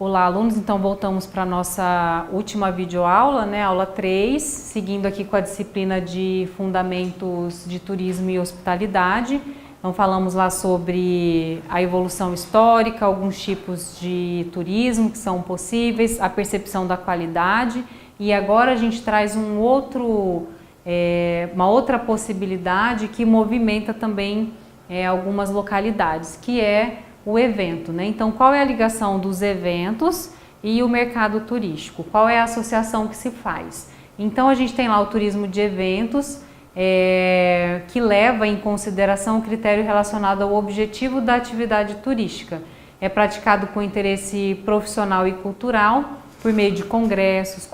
Olá, alunos, então voltamos para a nossa última videoaula, né, aula 3, seguindo aqui com a disciplina de Fundamentos de Turismo e Hospitalidade. Então falamos lá sobre a evolução histórica, alguns tipos de turismo que são possíveis, a percepção da qualidade, e agora a gente traz uma outra possibilidade que movimenta também algumas localidades, que é o evento, né? Então, qual é a ligação dos eventos e o mercado turístico? Qual é a associação que se faz? Então, a gente tem lá o turismo de eventos, que leva em consideração o critério relacionado ao objetivo da atividade turística. É praticado com interesse profissional e cultural, por meio de congressos,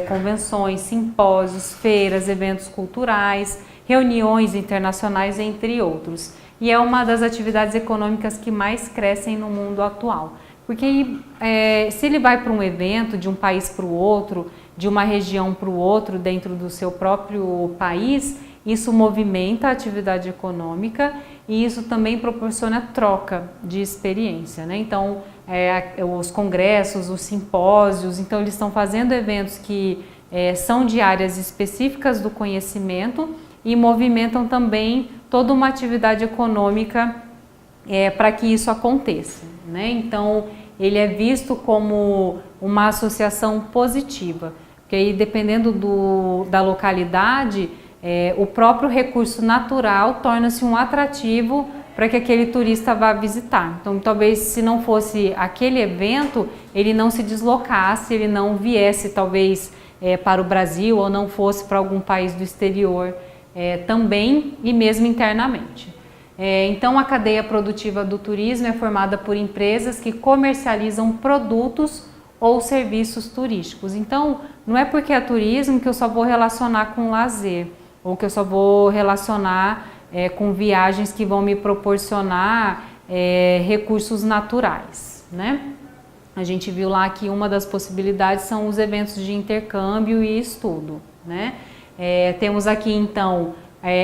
convenções, simpósios, feiras, eventos culturais, reuniões internacionais, entre outros. E é uma das atividades econômicas que mais crescem no mundo atual. Porque se ele vai para um evento de um país para o outro, de uma região para o outro, dentro do seu próprio país, isso movimenta a atividade econômica e isso também proporciona troca de experiência, né? Então, os congressos, os simpósios, então eles estão fazendo eventos que são de áreas específicas do conhecimento e movimentam também toda uma atividade econômica para que isso aconteça, né? Então, ele é visto como uma associação positiva, porque aí, dependendo da localidade, o próprio recurso natural torna-se um atrativo para que aquele turista vá visitar. Então, talvez se não fosse aquele evento, ele não se deslocasse, ele não viesse talvez para o Brasil ou não fosse para algum país do exterior também e mesmo internamente. Então, a cadeia produtiva do turismo é formada por empresas que comercializam produtos ou serviços turísticos. Então, não é porque é turismo que eu só vou relacionar com lazer ou que eu só vou relacionar com viagens que vão me proporcionar recursos naturais, né? A gente viu lá que uma das possibilidades são os eventos de intercâmbio e estudo, né? Temos aqui então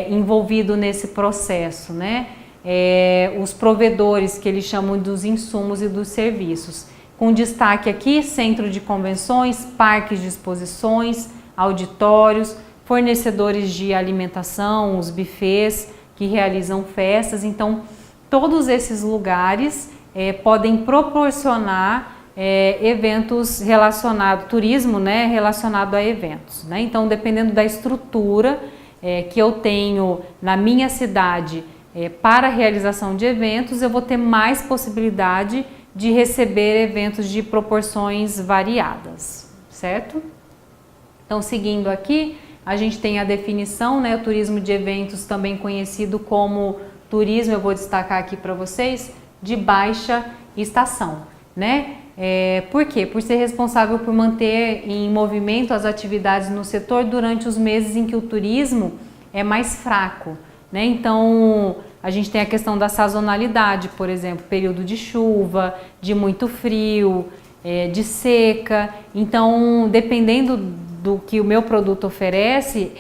envolvido nesse processo, né? Os provedores, que eles chamam dos insumos e dos serviços, com destaque aqui centro de convenções, parques de exposições, auditórios, fornecedores de alimentação, os buffets que realizam festas. Então, todos esses lugares podem proporcionar eventos relacionados, turismo, né, relacionado a eventos, né? Então, dependendo da estrutura que eu tenho na minha cidade para a realização de eventos, eu vou ter mais possibilidade de receber eventos de proporções variadas, certo? Então, seguindo aqui, a gente tem a definição, né, o turismo de eventos, também conhecido como turismo, eu vou destacar aqui para vocês, de baixa estação, né? Por quê? Por ser responsável por manter em movimento as atividades no setor durante os meses em que o turismo é mais fraco, né? Então, a gente tem a questão da sazonalidade, por exemplo, período de chuva, de muito frio, de seca. Então, dependendo do que o meu produto oferece,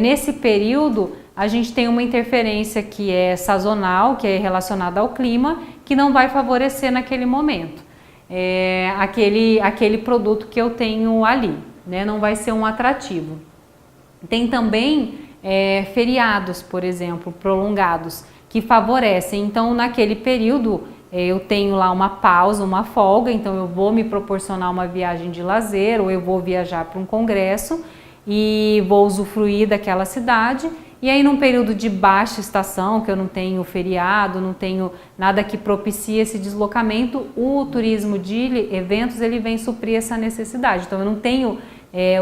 nesse período a gente tem uma interferência que é sazonal, que é relacionada ao clima, que não vai favorecer naquele momento aquele produto que eu tenho ali, né? Não vai ser um atrativo. Tem também feriados, por exemplo, prolongados, que favorecem. Então, naquele período, eu tenho lá uma pausa, uma folga, então eu vou me proporcionar uma viagem de lazer ou eu vou viajar para um congresso e vou usufruir daquela cidade. E aí, num período de baixa estação, que eu não tenho feriado, não tenho nada que propicie esse deslocamento, o turismo de eventos, ele vem suprir essa necessidade. Então, eu não tenho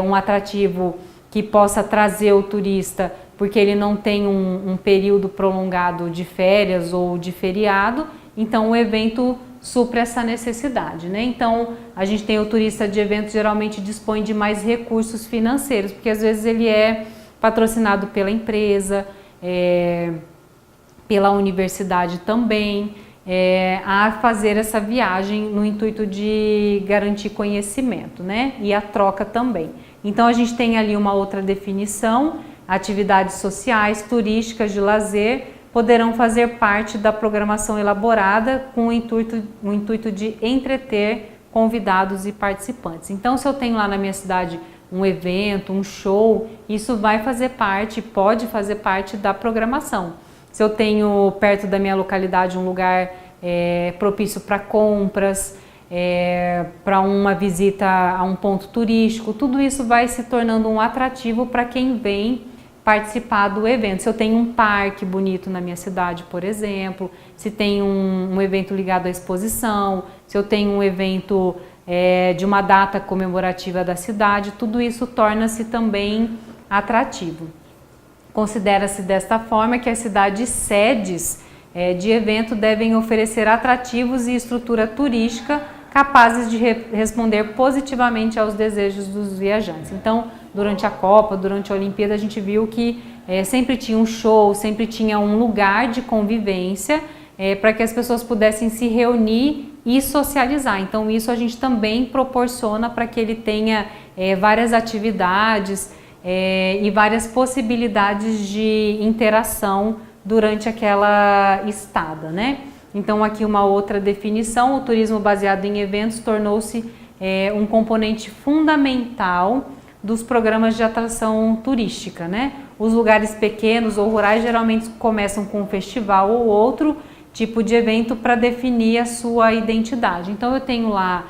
um atrativo que possa trazer o turista, porque ele não tem um período prolongado de férias ou de feriado, então o evento supre essa necessidade, né? Então, a gente tem o turista de eventos, geralmente dispõe de mais recursos financeiros, porque às vezes ele é patrocinado pela empresa, pela universidade também, a fazer essa viagem no intuito de garantir conhecimento, né? E a troca também. Então, a gente tem ali uma outra definição: atividades sociais, turísticas, de lazer, poderão fazer parte da programação elaborada com o intuito de entreter convidados e participantes. Então, se eu tenho lá na minha cidade um evento, um show, isso vai fazer parte, pode fazer parte da programação. Se eu tenho perto da minha localidade um lugar propício para compras, para uma visita a um ponto turístico, tudo isso vai se tornando um atrativo para quem vem participar do evento. Se eu tenho um parque bonito na minha cidade, por exemplo, se tem um evento ligado à exposição, se eu tenho um evento de uma data comemorativa da cidade, tudo isso torna-se também atrativo. Considera-se desta forma que as cidades sedes de evento devem oferecer atrativos e estrutura turística capazes de responder positivamente aos desejos dos viajantes. Então, durante a Copa, durante a Olimpíada, a gente viu que sempre tinha um show, sempre tinha um lugar de convivência para que as pessoas pudessem se reunir e socializar. Então, isso a gente também proporciona para que ele tenha várias atividades e várias possibilidades de interação durante aquela estada, né? Então, aqui uma outra definição: o turismo baseado em eventos tornou-se um componente fundamental dos programas de atração turística, né? Os lugares pequenos ou rurais geralmente começam com um festival ou outro tipo de evento para definir a sua identidade. Então, eu tenho lá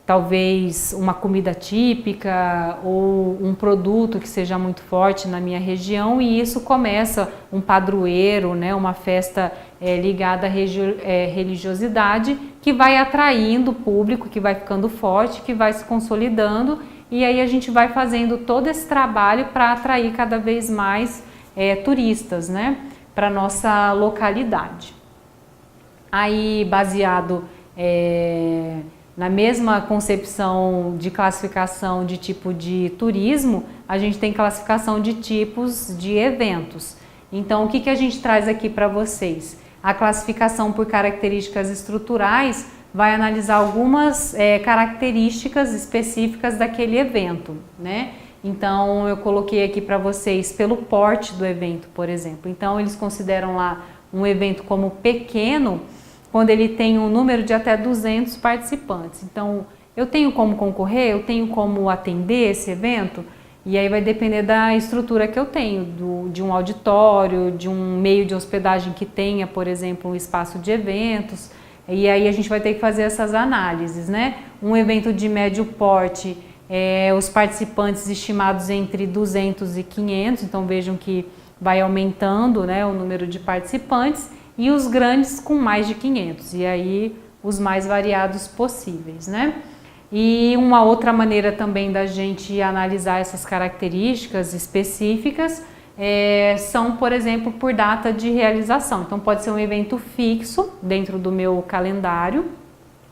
talvez uma comida típica ou um produto que seja muito forte na minha região, e isso começa um padroeiro, né, uma festa ligada à religiosidade, que vai atraindo o público, que vai ficando forte, que vai se consolidando, e aí a gente vai fazendo todo esse trabalho para atrair cada vez mais turistas, né, para nossa localidade. Aí, baseado na mesma concepção de classificação de tipo de turismo, a gente tem classificação de tipos de eventos. Então, o que a gente traz aqui para vocês? A classificação por características estruturais vai analisar algumas características específicas daquele evento, né? Então, eu coloquei aqui para vocês pelo porte do evento, por exemplo. Então, eles consideram lá um evento como pequeno quando ele tem um número de até 200 participantes. Então, eu tenho como concorrer, eu tenho como atender esse evento, e aí vai depender da estrutura que eu tenho, de um auditório, de um meio de hospedagem que tenha, por exemplo, um espaço de eventos, e aí a gente vai ter que fazer essas análises, né? Um evento de médio porte, os participantes estimados entre 200 e 500, então vejam que vai aumentando, né, o número de participantes, e os grandes com mais de 500, e aí os mais variados possíveis, né? E uma outra maneira também da gente analisar essas características específicas são, por exemplo, por data de realização. Então, pode ser um evento fixo dentro do meu calendário.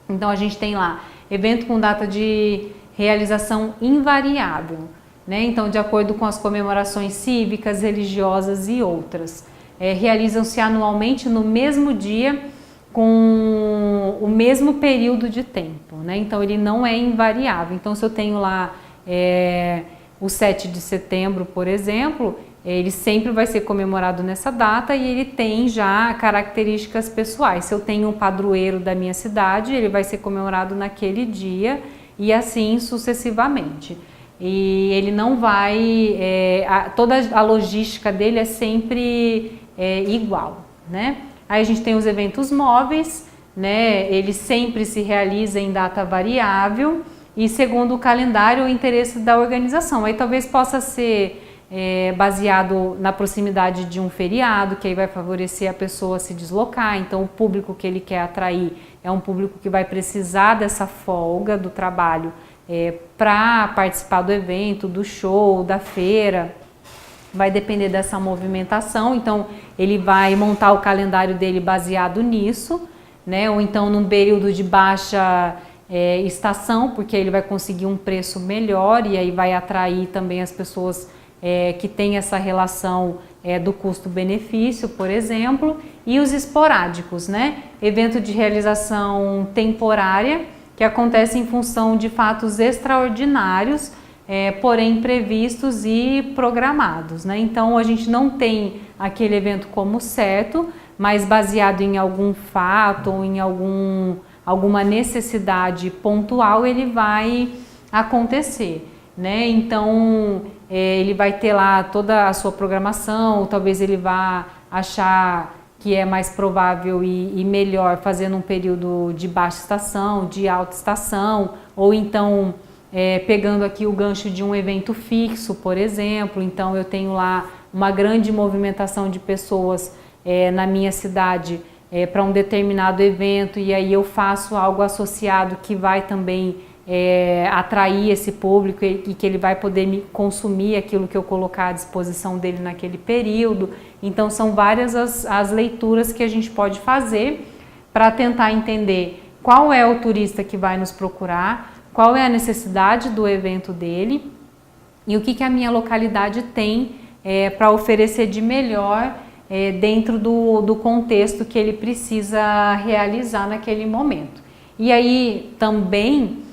Então, a gente tem lá evento com data de realização invariável, né? Então, de acordo com as comemorações cívicas, religiosas e outras. Realizam-se anualmente no mesmo dia, com o mesmo período de tempo, né? Então, ele não é invariável. Então, se eu tenho lá o 7 de setembro, por exemplo, ele sempre vai ser comemorado nessa data e ele tem já características pessoais. Se eu tenho um padroeiro da minha cidade, ele vai ser comemorado naquele dia e assim sucessivamente. E ele não vai... toda a logística dele é sempre igual, né? Aí a gente tem os eventos móveis, né? Ele sempre se realiza em data variável e segundo o calendário ou interesse da organização. Aí talvez possa ser baseado na proximidade de um feriado, que aí vai favorecer a pessoa a se deslocar. Então o público que ele quer atrair é um público que vai precisar dessa folga do trabalho para participar do evento, do show, da feira. Vai depender dessa movimentação, então ele vai montar o calendário dele baseado nisso, né? Ou então num período de baixa estação, porque ele vai conseguir um preço melhor e aí vai atrair também as pessoas que têm essa relação do custo-benefício, por exemplo, e os esporádicos, né? Evento de realização temporária, que acontece em função de fatos extraordinários, porém previstos e programados, né? Então a gente não tem aquele evento como certo, mas baseado em algum fato ou em alguma necessidade pontual, ele vai acontecer, né? Então, ele vai ter lá toda a sua programação, talvez ele vá achar que é mais provável e melhor fazer num período de baixa estação, de alta estação, ou então pegando aqui o gancho de um evento fixo, por exemplo. Então eu tenho lá uma grande movimentação de pessoas na minha cidade para um determinado evento, e aí eu faço algo associado que vai também atrair esse público e que ele vai poder me consumir aquilo que eu colocar à disposição dele naquele período. Então são várias as leituras que a gente pode fazer para tentar entender qual é o turista que vai nos procurar, qual é a necessidade do evento dele e o que a minha localidade tem para oferecer de melhor dentro do contexto que ele precisa realizar naquele momento. E aí também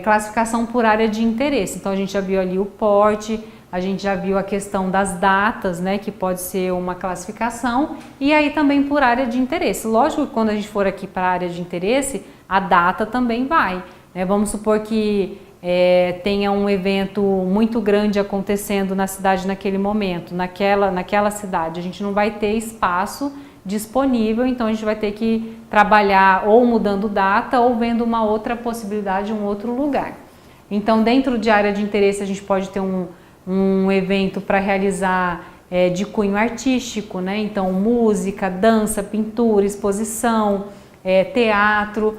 classificação por área de interesse. Então a gente já viu ali o porte, a gente já viu a questão das datas, né, que pode ser uma classificação, e aí também por área de interesse. Lógico que quando a gente for aqui para a área de interesse, a data também vai, né? Vamos supor que tenha um evento muito grande acontecendo na cidade naquele momento, naquela cidade. A gente não vai ter espaço disponível, então a gente vai ter que trabalhar ou mudando data ou vendo uma outra possibilidade, um outro lugar. Então, dentro de área de interesse, a gente pode ter um evento para realizar de cunho artístico, né? Então, música, dança, pintura, exposição, teatro,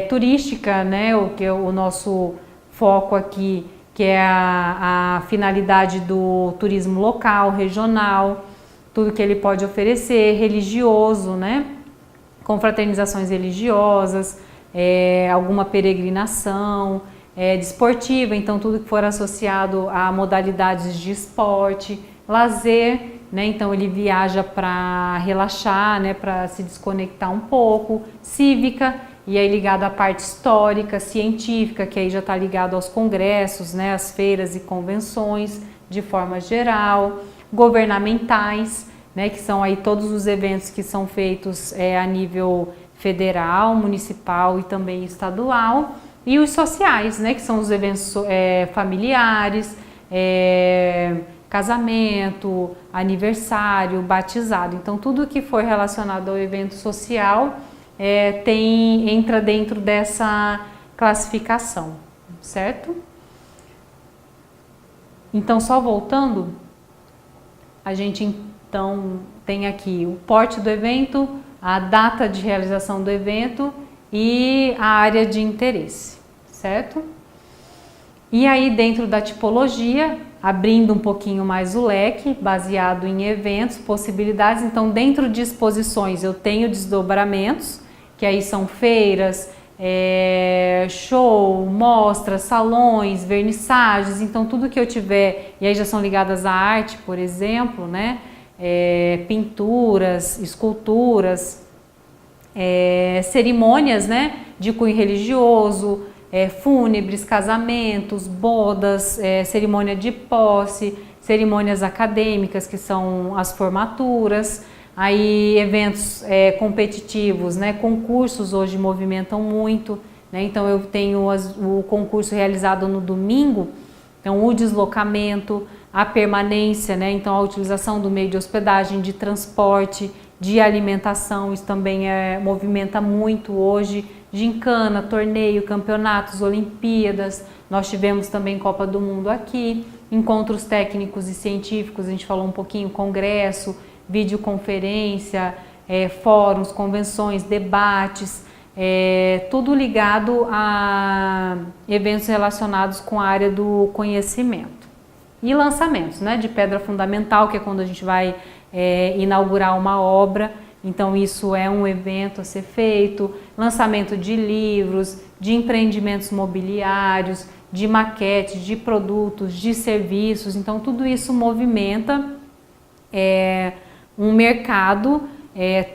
turística, né? O que é o nosso foco aqui, que é a finalidade do turismo local, regional, tudo que ele pode oferecer, religioso, né? Confraternizações religiosas, alguma peregrinação, desportiva, então tudo que for associado a modalidades de esporte, lazer, né? Então ele viaja para relaxar, né? Para se desconectar um pouco, cívica, e aí ligado à parte histórica, científica, que aí já está ligado aos congressos, né? Às feiras e convenções de forma geral, governamentais, né, que são aí todos os eventos que são feitos a nível federal, municipal e também estadual, e os sociais, né, que são os eventos familiares, casamento, aniversário, batizado. Então tudo que for relacionado ao evento social entra dentro dessa classificação, certo? Então, só voltando, a gente então tem aqui o porte do evento, a data de realização do evento e a área de interesse, certo? E aí dentro da tipologia, abrindo um pouquinho mais o leque, baseado em eventos, possibilidades, então dentro de exposições eu tenho desdobramentos, que aí são feiras, show, mostras, salões, vernissagens, então tudo que eu tiver, e aí já são ligadas à arte, por exemplo, né? Pinturas, esculturas, cerimônias, né? De cunho religioso, fúnebres, casamentos, bodas, cerimônia de posse, cerimônias acadêmicas, que são as formaturas, aí eventos competitivos, né? Concursos hoje movimentam muito, né? Então eu tenho o concurso realizado no domingo, então o deslocamento, a permanência, né? Então a utilização do meio de hospedagem, de transporte, de alimentação, isso também movimenta muito hoje, gincana, torneio, campeonatos, Olimpíadas, nós tivemos também Copa do Mundo aqui, encontros técnicos e científicos, a gente falou um pouquinho, congresso, videoconferência, fóruns, convenções, debates, tudo ligado a eventos relacionados com a área do conhecimento. E lançamentos, né, de pedra fundamental, que é quando a gente vai inaugurar uma obra, então isso é um evento a ser feito, lançamento de livros, de empreendimentos mobiliários, de maquetes, de produtos, de serviços, então tudo isso movimenta um mercado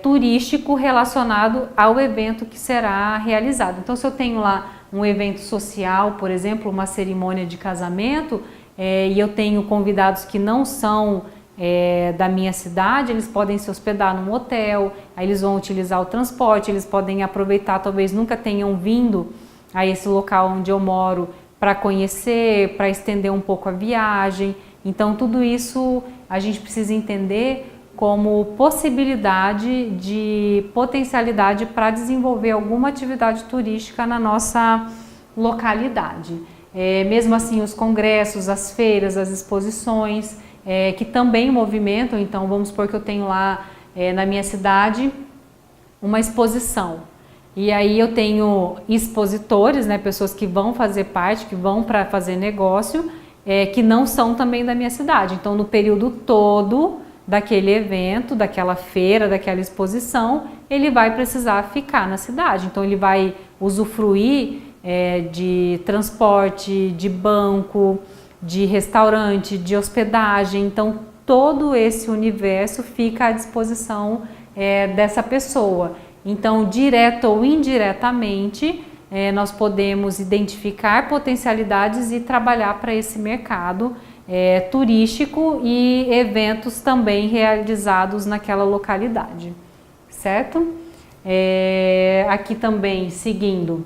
turístico relacionado ao evento que será realizado. Então se eu tenho lá um evento social, por exemplo, uma cerimônia de casamento, e eu tenho convidados que não são da minha cidade, eles podem se hospedar num hotel, aí eles vão utilizar o transporte, eles podem aproveitar, talvez nunca tenham vindo a esse local onde eu moro para conhecer, para estender um pouco a viagem. Então tudo isso a gente precisa entender como possibilidade de potencialidade para desenvolver alguma atividade turística na nossa localidade. Mesmo assim, os congressos, as feiras, as exposições, que também movimentam. Então vamos supor que eu tenho lá na minha cidade uma exposição, e aí eu tenho expositores, né, pessoas que vão fazer parte, que vão para fazer negócio, que não são também da minha cidade. Então no período todo daquele evento, daquela feira, daquela exposição, ele vai precisar ficar na cidade. Então ele vai usufruir de transporte, de banco, de restaurante, de hospedagem. Então todo esse universo fica à disposição dessa pessoa. Então, direto ou indiretamente, nós podemos identificar potencialidades e trabalhar para esse mercado turístico e eventos também realizados naquela localidade, certo? Aqui também, seguindo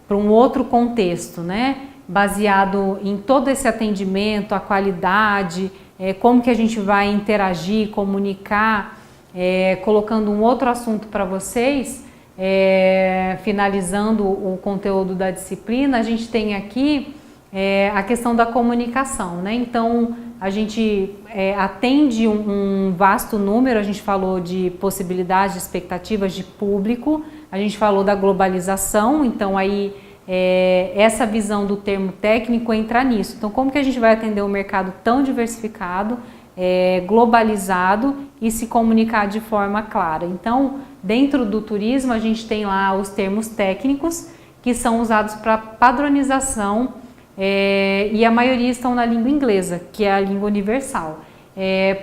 para um outro contexto, né? Baseado em todo esse atendimento, a qualidade, como que a gente vai interagir, comunicar, colocando um outro assunto para vocês, finalizando o conteúdo da disciplina, a gente tem aqui a questão da comunicação, né? Então a gente atende um vasto número, a gente falou de possibilidades, de expectativas de público, a gente falou da globalização, então aí essa visão do termo técnico entra nisso. Então como que a gente vai atender um mercado tão diversificado, globalizado e se comunicar de forma clara? Então dentro do turismo a gente tem lá os termos técnicos que são usados para padronização, e a maioria estão na língua inglesa, que é a língua universal,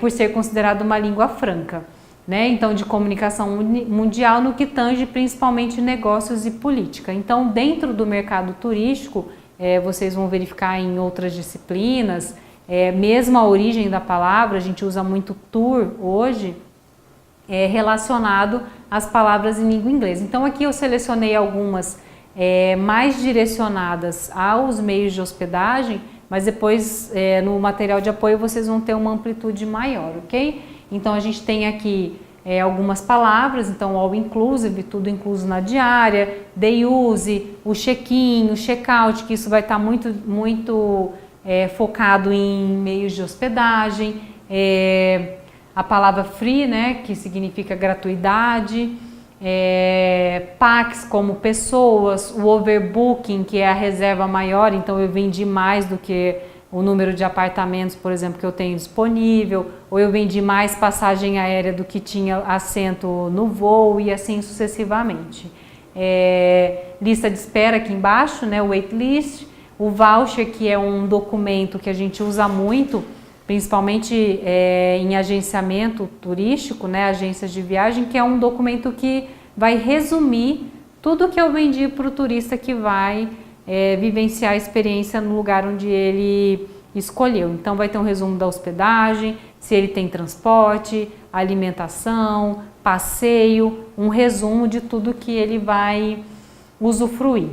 por ser considerada uma língua franca, né? Então de comunicação mundial no que tange principalmente negócios e política. Então dentro do mercado turístico, vocês vão verificar em outras disciplinas, mesmo a origem da palavra, a gente usa muito tour hoje, relacionado às palavras em língua inglesa. Então aqui eu selecionei algumas mais direcionadas aos meios de hospedagem, mas depois no material de apoio vocês vão ter uma amplitude maior, ok? Então a gente tem aqui algumas palavras, então all inclusive, tudo incluso na diária, day use, o check-in, o check-out, que isso vai estar muito focado em meios de hospedagem, a palavra free, né, que significa gratuidade, packs como pessoas, o overbooking, que é a reserva maior, então eu vendi mais do que o número de apartamentos, por exemplo, que eu tenho disponível, ou eu vendi mais passagem aérea do que tinha assento no voo, e assim sucessivamente. Lista de espera aqui embaixo, né, o waitlist, o voucher, que é um documento que a gente usa muito, principalmente em agenciamento turístico, né, agências de viagem, que é um documento que vai resumir tudo que eu vendi para o turista que vai vivenciar a experiência no lugar onde ele escolheu. Então vai ter um resumo da hospedagem, se ele tem transporte, alimentação, passeio, um resumo de tudo que ele vai usufruir.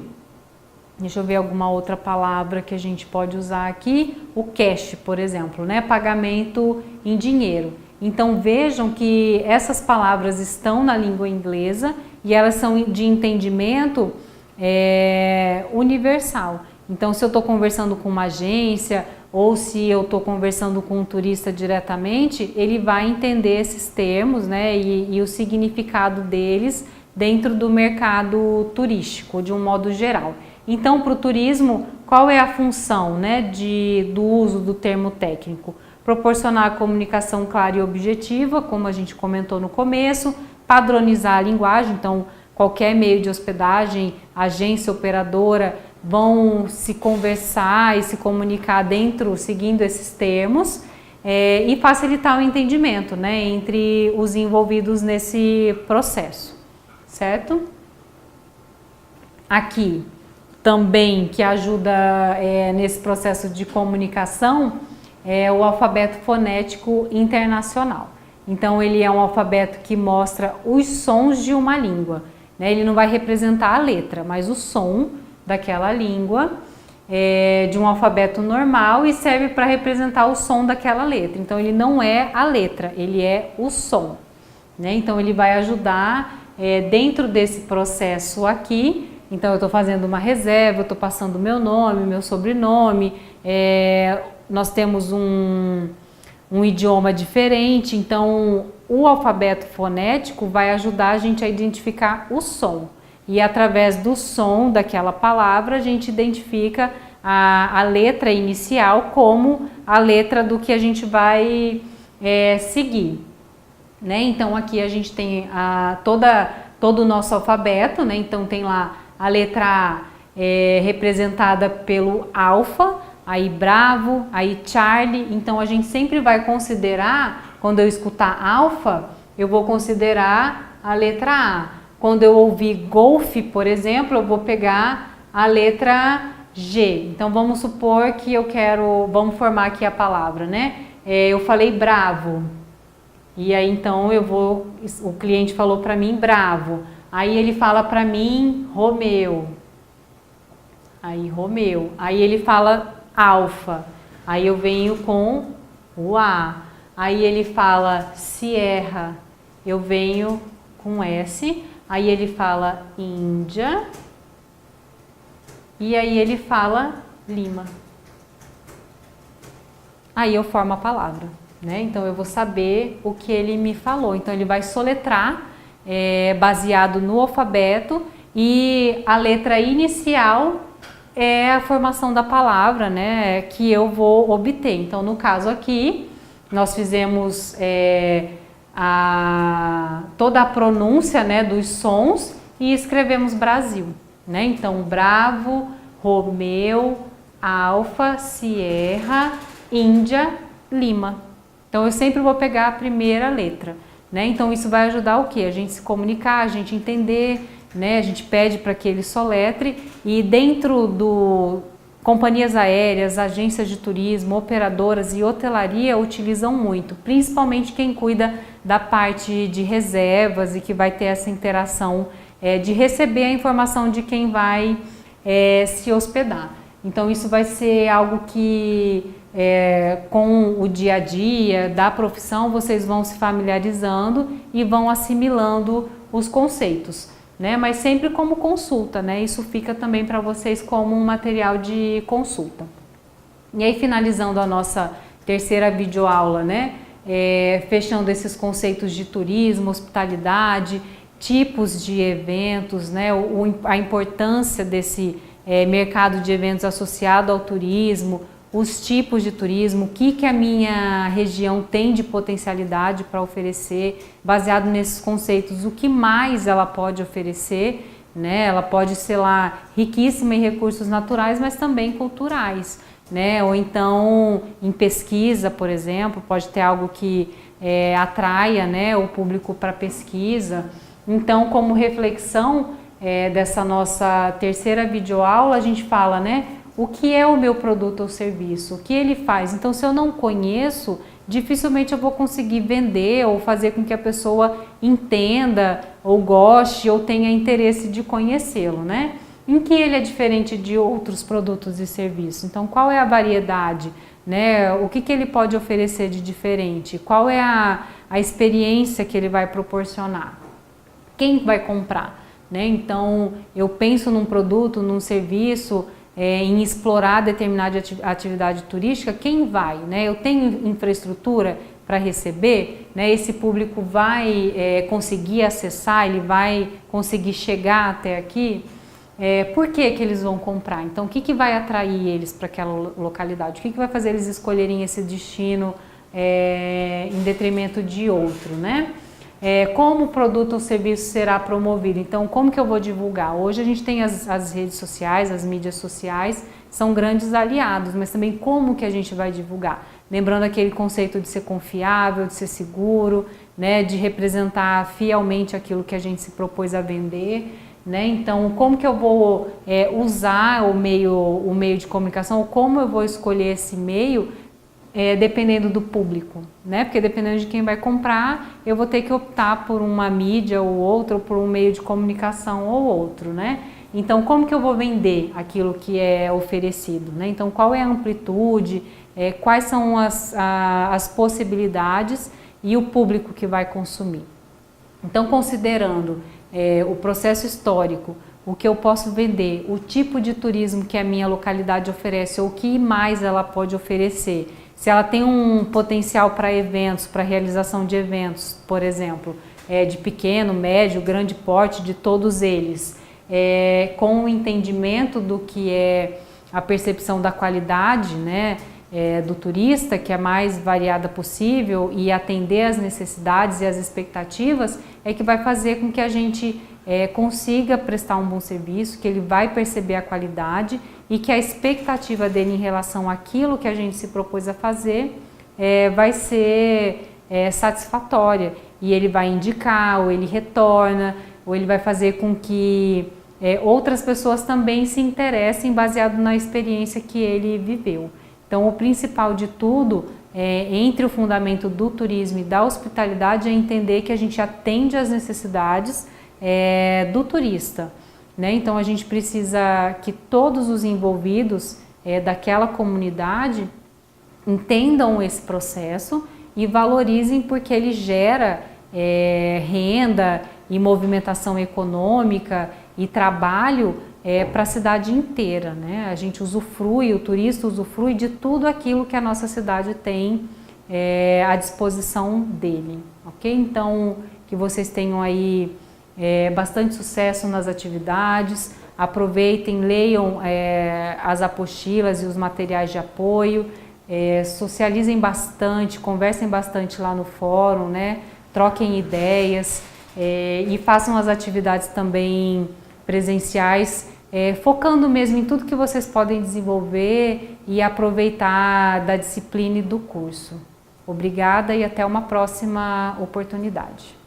Deixa eu ver alguma outra palavra que a gente pode usar aqui. O cash, por exemplo, né? Pagamento em dinheiro. Então vejam que essas palavras estão na língua inglesa e elas são de entendimento universal. Então se eu estou conversando com uma agência ou se eu estou conversando com um turista diretamente, ele vai entender esses termos, né? E o significado deles dentro do mercado turístico, de um modo geral. Então, para o turismo, qual é a função, né, do uso do termo técnico? Proporcionar a comunicação clara e objetiva, como a gente comentou no começo, padronizar a linguagem, então qualquer meio de hospedagem, agência, operadora, vão se conversar e se comunicar seguindo esses termos, e facilitar o entendimento, né, entre os envolvidos nesse processo, certo? Aqui também que ajuda nesse processo de comunicação é o alfabeto fonético internacional. Então ele é um alfabeto que mostra os sons de uma língua, né? Ele não vai representar a letra, mas o som daquela língua, de um alfabeto normal, e serve para representar o som daquela letra. Então ele não é a letra, ele é o som, né? Então ele vai ajudar dentro desse processo aqui. Então eu estou fazendo uma reserva, eu estou passando meu nome, meu sobrenome, nós temos um idioma diferente, então o alfabeto fonético vai ajudar a gente a identificar o som. E através do som daquela palavra a gente identifica a letra inicial como a letra do que a gente vai seguir, né? Então aqui a gente tem todo o nosso alfabeto, né? Então tem lá a letra A representada pelo alfa, aí Bravo, aí Charlie. Então a gente sempre vai considerar, quando eu escutar alfa, eu vou considerar a letra A. Quando eu ouvir golfe, por exemplo, eu vou pegar a letra G. Então vamos supor que vamos formar aqui a palavra, né? Eu falei bravo. E aí então o cliente falou para mim bravo. Aí ele fala para mim Romeu. Aí Romeu. Aí ele fala alfa. Aí eu venho com o A. Aí ele fala Sierra. Eu venho com S. Aí ele fala Índia. E aí ele fala Lima. Aí eu formo a palavra, né? Então eu vou saber o que ele me falou. Então ele vai soletrar baseado no alfabeto, e a letra inicial é a formação da palavra, né, que eu vou obter. Então no caso aqui nós fizemos toda a pronúncia, né, dos sons e escrevemos Brasil, né? Então Bravo, Romeu, Alfa, Sierra, Índia, Lima. Então eu sempre vou pegar a primeira letra, né? Então isso vai ajudar o quê? A gente se comunicar, a gente entender, né? A gente pede para que ele soletre, e dentro do companhias aéreas, agências de turismo, operadoras e hotelaria utilizam muito, principalmente quem cuida da parte de reservas e que vai ter essa interação de receber a informação de quem vai se hospedar. Então isso vai ser algo que com o dia a dia da profissão vocês vão se familiarizando e vão assimilando os conceitos, né? Mas sempre como consulta, né? Isso fica também para vocês como um material de consulta. E aí, finalizando a nossa terceira videoaula, né? Fechando esses conceitos de turismo, hospitalidade, tipos de eventos, né? A importância desse mercado de eventos associado ao turismo, os tipos de turismo, o que a minha região tem de potencialidade para oferecer, baseado nesses conceitos, o que mais ela pode oferecer, né? Ela pode ser lá riquíssima em recursos naturais, mas também culturais, né? Ou então em pesquisa, por exemplo, pode ter algo que atraia, né, o público para pesquisa. Então, como reflexão dessa nossa terceira videoaula, a gente fala, né? O que é o meu produto ou serviço? O que ele faz? Então, se eu não conheço, dificilmente eu vou conseguir vender ou fazer com que a pessoa entenda ou goste ou tenha interesse de conhecê-lo, né? Em que ele é diferente de outros produtos e serviços? Então, qual é a variedade, né? O que ele pode oferecer de diferente? Qual é a experiência que ele vai proporcionar? Quem vai comprar, né? Então, eu penso num produto, num serviço, em explorar determinada atividade turística, quem vai, né? Eu tenho infraestrutura para receber, né? Esse público vai conseguir acessar, ele vai conseguir chegar até aqui. Por que eles vão comprar? Então, o que vai atrair eles para aquela localidade? O que vai fazer eles escolherem esse destino em detrimento de outro, né? Como o produto ou serviço será promovido? Então, como que eu vou divulgar? Hoje a gente tem as redes sociais, as mídias sociais, são grandes aliados, mas também como que a gente vai divulgar? Lembrando aquele conceito de ser confiável, de ser seguro, né, de representar fielmente aquilo que a gente se propôs a vender, né? Então, como que eu vou usar o meio de comunicação, ou como eu vou escolher esse meio dependendo do público, né? Porque dependendo de quem vai comprar, eu vou ter que optar por uma mídia ou outra, ou por um meio de comunicação ou outro, né? Então, como que eu vou vender aquilo que é oferecido, né? Então, qual é a amplitude, quais são as possibilidades e o público que vai consumir. Então, considerando o processo histórico, o que eu posso vender, o tipo de turismo que a minha localidade oferece ou o que mais ela pode oferecer, se ela tem um potencial para eventos, para realização de eventos, por exemplo, de pequeno, médio, grande porte, de todos eles, com o entendimento do que é a percepção da qualidade, né, do turista, que é a mais variada possível, e atender às necessidades e às expectativas, é que vai fazer com que a gente consiga prestar um bom serviço, que ele vai perceber a qualidade e que a expectativa dele em relação àquilo que a gente se propôs a fazer vai ser satisfatória, e ele vai indicar, ou ele retorna, ou ele vai fazer com que outras pessoas também se interessem baseado na experiência que ele viveu. Então, o principal de tudo, entre o fundamento do turismo e da hospitalidade, é entender que a gente atende às necessidades do turista, né? Então, a gente precisa que todos os envolvidos daquela comunidade entendam esse processo e valorizem, porque ele gera renda e movimentação econômica e trabalho para a cidade inteira, né? A gente usufrui, o turista usufrui de tudo aquilo que a nossa cidade tem à disposição dele, ok? Então, que vocês tenham aí bastante sucesso nas atividades, aproveitem, leiam as apostilas e os materiais de apoio, socializem bastante, conversem bastante lá no fórum, né? Troquem ideias e façam as atividades também presenciais, focando mesmo em tudo que vocês podem desenvolver e aproveitar da disciplina e do curso. Obrigada e até uma próxima oportunidade.